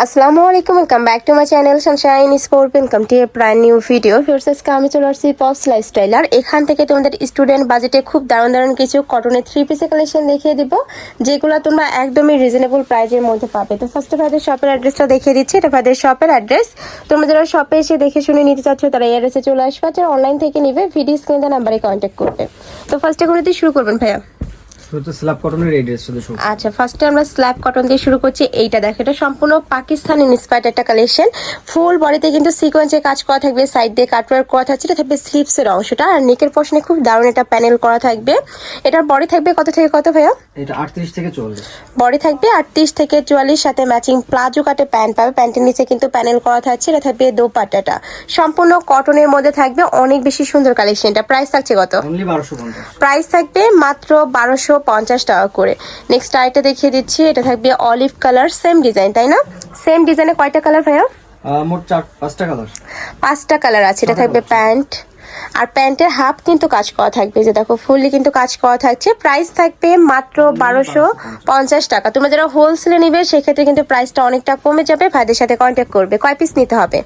আসসালামু আলাইকুম, welcome back to my channel sunshine sport. Welcome to a brand new video. ফিরসেসকে আমি চলে আসছি পপস লাইফস্টাইলার। এখান থেকে তোমাদের স্টুডেন্ট বাজেটে খুব দারুণ দারুণ কিছু কটনের 3 পিসের কালেকশন দেখিয়ে দিব, যেগুলো তোমরা একদমই রিজনেবল প্রাইজের মধ্যে পাবে। তো ফার্স্টে ভাইদের শপের অ্যাড্রেসটা দেখিয়ে দিচ্ছি। এটা ভাইদের শপের অ্যাড্রেস। তোমরা যারা শপে এসে দেখে শুনে নিতে চাচ্ছ তারা এই অ্যাড্রেসে চলে আসবে, যারা অনলাইন থেকে নিবে ভিডিও স্ক্রিনে নাম্বারে কন্ট্যাক্ট করবে। তো ফার্স্টে করে দিয়ে শুরু করবেন ভাইয়া। স্ল্যাব কটনের এই ড্রেসটা দেখো। আচ্ছা, ফার্স্টে আমরা স্ল্যাব কটন দিয়ে শুরু করছি। এইটা দেখো, এটা সম্পূর্ণ পাকিস্তানি ইন্সপায়ার্ড একটা কালেকশন। ফুল বডিতে কিন্তু সিকোয়েন্সের কাজ করা থাকবে, সাইড দিয়ে কাটওয়ার্ক করা থাকছে। এটা থাকবে স্লিভসের অংশটা, আর নেকের পোর্শনে খুব দারুণ একটা প্যানেল করা থাকবে। এটার বডি থাকবে কত থেকে কত ভাইয়া? এটা 38 থেকে 44। বডি থাকবে 38 থেকে 44, সাথে ম্যাচিং প্লাজো কাটে প্যান্ট পাবে। প্যান্টের নিচে কিন্তু প্যানেল করা থাকছে। এটা থাকবে দোপাট্টাটা সম্পূর্ণ কটনের মধ্যে থাকবে, অনেক বেশি সুন্দর কালেকশন। এটা প্রাইস থাকছে কত? অনলি 1250। প্রাইস থাকবে মাত্র 1250 টাকা করে। নেক্সট আইটা দেখিয়ে দিচ্ছি। এটা থাকবে অলিভ কালার, সেম ডিজাইন, তাই না? সেম ডিজাইনে কয়টা কালার ভাইয়া? মোট 5টা কালার। 5টা কালার আছে। এটা থাকবে প্যান্ট, আর প্যান্টের হাফ কিন্তু কাজ করা থাকবে, যে দেখো ফুললি কিন্তু কাজ করা থাকছে। প্রাইস থাকবে মাত্র 1250 টাকা। তোমরা যারা হোলসেলে নিবে সেক্ষেত্রে কিন্তু প্রাইসটা অনেকটা কমে যাবে। ভাইদের সাথে কন্ট্যাক্ট করবে। কয় পিস নিতে হবে?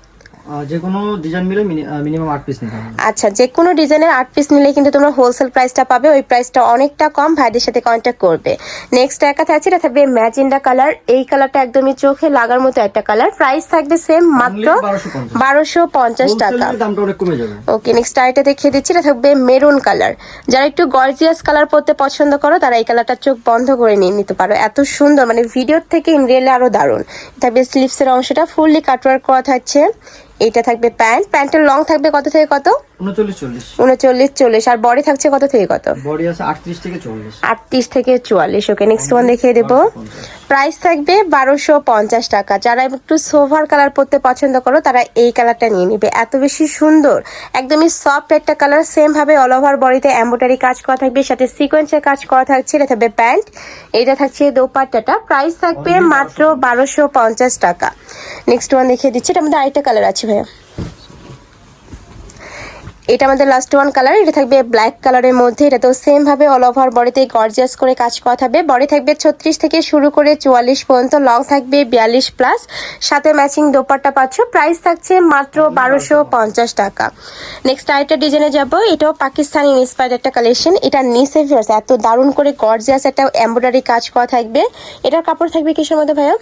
যে কোনো ডিজাইন মিলে মিনিমাম 8 পিস নিতে হবে। আচ্ছা, যে কোনো ডিজাইনের 8 পিস নিলে কিন্তু তোমরা হোলসেল প্রাইসটা পাবে, ওই প্রাইসটা অনেকটা কম। ভাইদের সাথে কন্ট্যাক্ট করবে। নেক্সট একটা থাকছে, এটা থাকবে ম্যাজেন্ডা কালার। এই কালারটা একদমই চোখে লাগার মতো একটা কালার। প্রাইস থাকবে সেম মাত্র 1250 টাকা। দামটা অনেক কমে যাবে। ওকে, নেক্সট আইটা দেখিয়ে দিচ্ছি। এটা থাকবে মেরুন কালার। যারা একটু গর্জিয়াস কালার পরতে পছন্দ করো তারা এই কালারটা চোখ বন্ধ করে নিয়ে নিতে পারো। এত সুন্দর, মানে ভিডিওর থেকে ইন রিয়েলে আরো দারুণ। থাকবে স্লিভসের অংশটা ফুললি কাটওয়ার্ক করা থাকছে। এটা থাকবে প্যান্ট। প্যান্টের লং থাকবে কত থেকে কত? 39 40। আর বডি থাকছে কত থেকে কত? বডি আছে 38 থেকে 44। 38 থেকে 44। ওকে, নেক্সট ওয়ান দেখিয়ে দেবো। প্রাইস থাকবে 1250 টাকা। যারা একটু সোভার কালার পরতে পছন্দ করো তারা এই কালারটা নিয়ে নিবে। এত বেশি সুন্দর, একদমই সফট একটা কালার। সেম ভাবে অল ওভার বডিতে এমব্রয়ডারি কাজ করা থাকবে, সাথে সিকোয়েন্সের কাজ করা থাকছে। এটা থাকবে প্যান্ট, এটা থাকছে দোপাট্টাটা। প্রাইস থাকবে মাত্র 1250 টাকা। নেক্সট ওয়ান দেখিয়ে দিচ্ছি। এটা আমাদের আরেকটা কালার আছে ভাইয়া। এটা আমাদের লাস্ট ওয়ান কালার। এটা থাকবে ব্ল্যাক কালারের মধ্যে। এটা তো সেম ভাবে অল ওভার বডিতে গর্জিয়াস করে কাজ করা থাকবে। বডি থাকবে 36 থেকে শুরু করে 44 পর্যন্ত, লং থাকবে 42 প্লাস, সাথে ম্যাচিং দোপাট্টা পাচ্ছ। প্রাইস থাকছে মাত্র 1250 টাকা। নেক্সট আরেকটা ডিজাইনে যাব। এটাও পাকিস্তানি ইন্সপায়ার্ড একটা কালেকশন। এটা নিচে এত দারুণ করে গর্জিয়াস একটা এমব্রয়ডারি কাজ করা থাকবে। এটার কাপড় থাকবে কিসের মধ্যে ভাইয়া?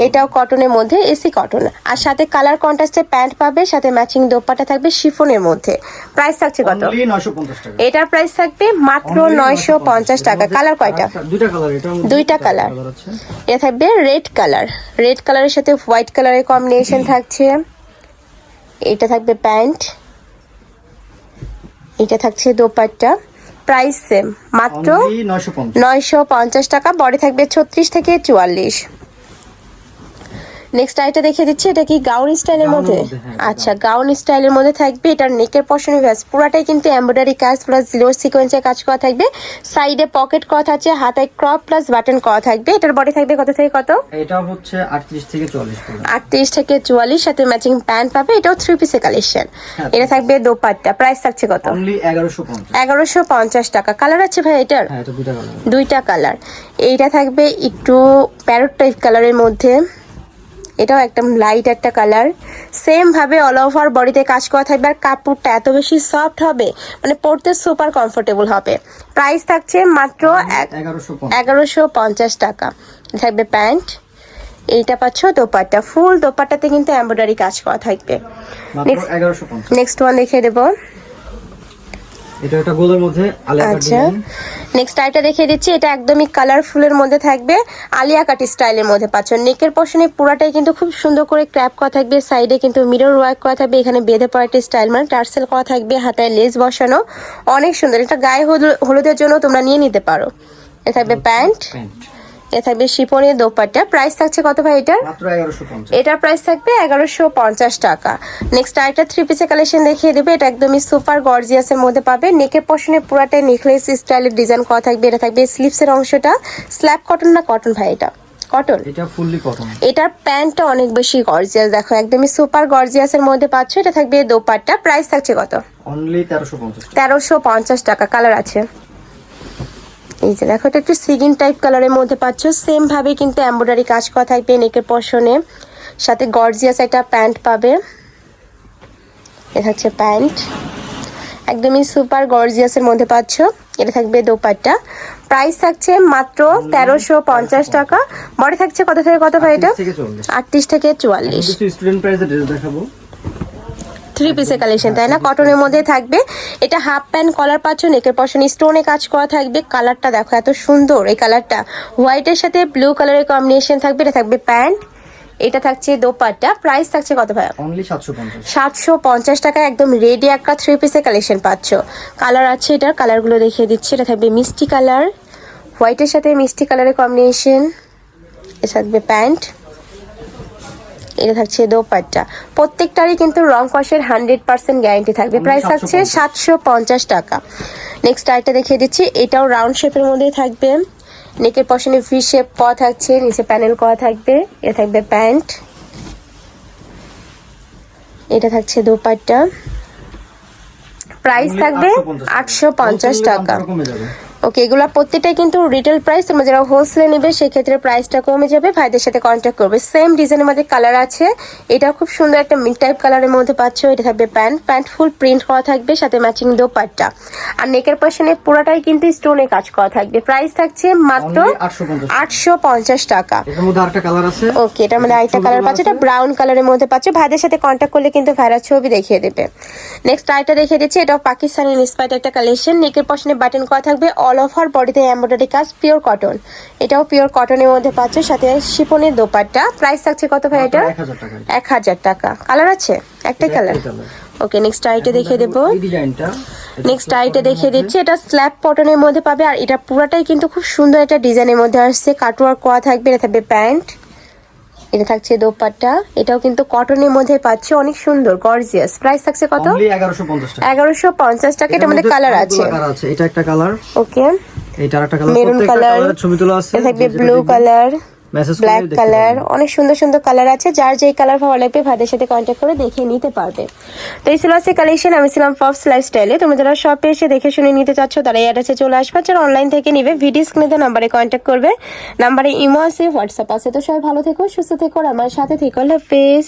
এটাও কটনের মধ্যে, এসি কটন। আর সাথে কালার কন্ট্রাস্টে প্যান্ট পাবে, সাথে ম্যাচিং দোপাট্টা থাকবে শিফনের মধ্যে। প্রাইস থাকছে কত? এটার প্রাইস থাকবে মাত্র 950 টাকা। কালার কয়টা? দুইটা কালার। এটা থাকবে রেড কালার। রেড কালারের সাথে হোয়াইট কালারের কম্বিনেশন থাকছে। এটা থাকবে প্যান্ট, এটা থাকছে দোপাট্টা। প্রাইস সেম মাত্র 950 টাকা। বডি থাকবে 36 থেকে 44। নেক্সট আইটা দেখিয়ে দিচ্ছি। এটা কি গাউন স্টাইলের মধ্যে? আচ্ছা, গাউন স্টাইলের মধ্যে থাকবে। এটার নেকের পশনে পুরাটাই কিন্তু এমব্রয়ডারি কাজ প্লাস জিরো সিকোয়েন্সের কাজ করা থাকবে। সাইডে পকেট করা থাকছে, হাতায় ক্রপ প্লাস বাটন করা থাকবে। এটার বডি থাকবে কত থেকে কত? এটা হচ্ছে 38 থেকে 44। 38 থেকে 44, সাথে ম্যাচিং প্যান্ট পাবে। এটাও 3 পিসের কালেকশন। এটা থাকবে দোপাট্টা। প্রাইস থাকছে কত? অনলি 1150। 1150 টাকা। কালার আছে ভাই এটার? হ্যাঁ, এটা দুইটা কালার। দুইটা কালার। এইটা থাকবে একটু প্যারট টাইপ কালারের মধ্যে। এটাও একদম লাইট একটা কালার। সেম ভাবে অল ওভার বডিতে কাজ করা থাকবে, আর কাপড়টা এত বেশি সফট হবে, মানে পরতে সুপার কমফোর্টেবল হবে। প্রাইস থাকছে মাত্র 1150 টাকা। থাকবে প্যান্ট, এইটা পাচ্ছ দোপাট্টা। ফুল দোপাট্টাতে কিন্তু এমব্রয়ডারি কাজ করা থাকবে। নেক্সট ওয়ান দেখিয়ে দেবো। এটা একটা গোলের মধ্যে আলিয়া কাট আচ্ছা, নেক্সট আইটা দেখিয়ে দিচ্ছি। এটা একদমই কালারফুলের মধ্যে থাকবে, আলিয়া কাট স্টাইলের মধ্যে পাচ্ছ। নেকের পশনে পুরাটাই কিন্তু খুব সুন্দর করে ক্র্যাপ করা থাকবে, সাইডে কিন্তু মিরর ওয়ার্ক করা থাকবে। এখানে বেঁধে পড়া একটা স্টাইল, মানে টার্সেল করা থাকবে, হাতায় লেস বসানো, অনেক সুন্দর। এটা গায়ে হলুদের জন্য তোমরা নিয়ে নিতে পারো। এটা থাকবে প্যান্ট, এটা থাকবে শিফনের দোপাট্টা। প্রাইস থাকছে কত ভাই এটার? মাত্র 1150। এটার প্রাইস থাকবে 1150 টাকা। নেক্সট আরেকটা 3 পিসের কালেকশন দেখিয়ে দেবে। এটা একদমই সুপার গর্জিয়াসের মধ্যে পাবে। নেকের পশনে পুরাটাই নেকলেস স্টাইলের ডিজাইন করা থাকবে। এটা থাকবে স্লিভসের অংশটা। স্ল্যাব কটন না কটন ভাই? এটা কটন। এটা ফুললি কটন। এটার প্যান্টটা অনেক বেশি গর্জিয়াস, দেখো একদমই সুপার গর্জিয়াসের মধ্যে পাচ্ছ। এটা থাকবে দোপাট্টা। প্রাইস থাকছে কত? অনলি 1350। 1350 টাকা। কালার আছে, এই যে দেখো, এটা একটু সিগিন টাইপ কালারের মধ্যে পাচ্ছ। সেম ভাবে কিন্তু এমব্রয়ডারি কাজ করা থাকবে নেকের পশনে, সাথে গর্জিয়াস একটা প্যান্ট পাবে। এটা হচ্ছে প্যান্ট, একদমই সুপার গর্জিয়াসের মধ্যে পাচ্ছ। এটা থাকবে দোপাট্টা, প্রাইস থাকছে মাত্র 1350 টাকা। বডি থাকছে কত থেকে কত ভাই এটা? 38 থেকে 44। স্টুডেন্ট প্রাইসে ড্রেস দেখাবো, 3 পিসের কালেকশন, তাই না? কটনের মধ্যে থাকবে। এটা হাফ প্যান্ট কলার পাচ্ছ, নেকের পশনে স্টোনে কাজ করা থাকবে। কালারটা দেখো এত সুন্দর, এই কালারটা হোয়াইটের সাথে ব্লু কালারের কম্বিনেশন থাকবে। এটা থাকবে প্যান্ট, এটা থাকছে দোপাট্টা। প্রাইস থাকছে কত ভাই? অনলি 750। 750 টাকা একদম রেডি একটা 3 পিসের কালেকশন পাচ্ছ। কালার আছে, এটার কালারগুলো দেখিয়ে দিচ্ছি। এটা থাকবে মিষ্টি কালার, হোয়াইটের সাথে মিষ্টি কালারের কম্বিনেশন। এটা থাকবে প্যান্ট, এটা থাকছে দোপাট্টা। প্রত্যেকটারই কিন্তু রং কষের 100% গ্যারান্টি থাকবে। প্রাইস থাকছে 750 টাকা। নেক্সট আইটা দেখিয়ে দিচ্ছি, এটাও রাউন্ড শেপের মধ্যে থাকবে। নেকের পশনে ভি শেপ করা থাকছে, নিচে প্যানেল করা থাকবে। এটা থাকবে প্যান্ট, এটা থাকছে দোপাট্টা। প্রাইস থাকবে 850 টাকা। ওকে, এগুলো প্রত্যেকটাই কিন্তু রিটেল প্রাইস। তোমরা যারা হোলসেলে নেবে সেক্ষেত্রে প্রাইসটা কমে যাবে, ভাইদের সাথে কন্ট্যাক্ট করবে। সেম ডিজাইনের মধ্যে কালার আছে, এটা খুব সুন্দর একটা মিড টাইপ কালারের মধ্যে পাচ্ছ। এটা থাকবে প্যান্ট, প্যান্ট ফুল প্রিন্ট করা থাকবে, সাথে ম্যাচিং দোপাট্টা। আর নেকের পশনে পুরোটাই কিন্তু স্টোনে কাজ করা থাকবে। প্রাইস থাকছে মাত্র 850 টাকা। এর মধ্যে আরেকটা কালার আছে। ওকে, এটার মধ্যে আরেকটা কালার পাচ্ছ, এটা ব্রাউন কালারের মধ্যে পাচ্ছ। ভাইদের সাথে কন্ট্যাক্ট করলে কিন্তু ভাইরা ছবি দেখিয়ে দেবে। নেক্সট আইটা দেখিয়ে দিচ্ছি, এটাও পাকিস্তানি ইন্সপায়ার্ড একটা কালেকশন। নেকের পশনে বাটন করা থাকবে, অল ওভার বডিতে এমব্রয়ডারি কাজ, পিওর কটন। এটাও পিওর কটনের মধ্যে পাচ্ছ, সাথে শিফনের দোপাট্টা। প্রাইস থাকছে কত ভাই এটা? 1000 টাকা। কালার আছে একটাই কালার। ওকে, নেক্সট আইটে দেখিয়ে দেবো। নেক্সট আইটে দেখিয়ে দিচ্ছি, এটা স্ল্যাব কটনের মধ্যে পাবে। আর এটা পুরাটাই কিন্তু খুব সুন্দর একটা ডিজাইনের মধ্যে আসছে, কাটওয়ার্ক করা থাকবে। এটা থাকবে প্যান্ট, এটা থাকছে দোপাট্টা। এটাও কিন্তু কটনের মধ্যে পাচ্ছে, অনেক সুন্দর গর্জিয়াস। প্রাইস থাকছে কত? 1150 টাকা। এটার মধ্যে কালার আছে, এটা একটা কালার। ওকে, এটা আরেকটা কালার, মেরুন কালার, ছবি তোলা আছে। এটা থাকবে ব্লু কালার, ব্ল্যাক কালার, অনেক সুন্দর সুন্দর কালার আছে। যার যেই কালার ভালো লাগবে ভাইদের সাথে কন্ট্যাক্ট করে দেখে নিতে পারবে। তো এই ছিল আজকে কালেকশন। আমি ছিলাম ফবস লাইফস্টাইলে। তোমরা যারা শপে এসে দেখে শুনে নিতে চাচ্ছ তারা এই অ্যাড্রেসে চলে আসবে। যারা অনলাইন থেকে নিবে ভিডিও স্ক্রিনে নাম্বারে কন্ট্যাক্ট করবে। নাম্বারে ইমো আছে, হোয়াটসঅ্যাপ আছে। তো সবাই ভালো থেকো, সুস্থ থেকো, আর আমার সাথে থেকো। আল্লাহ হাফেজ।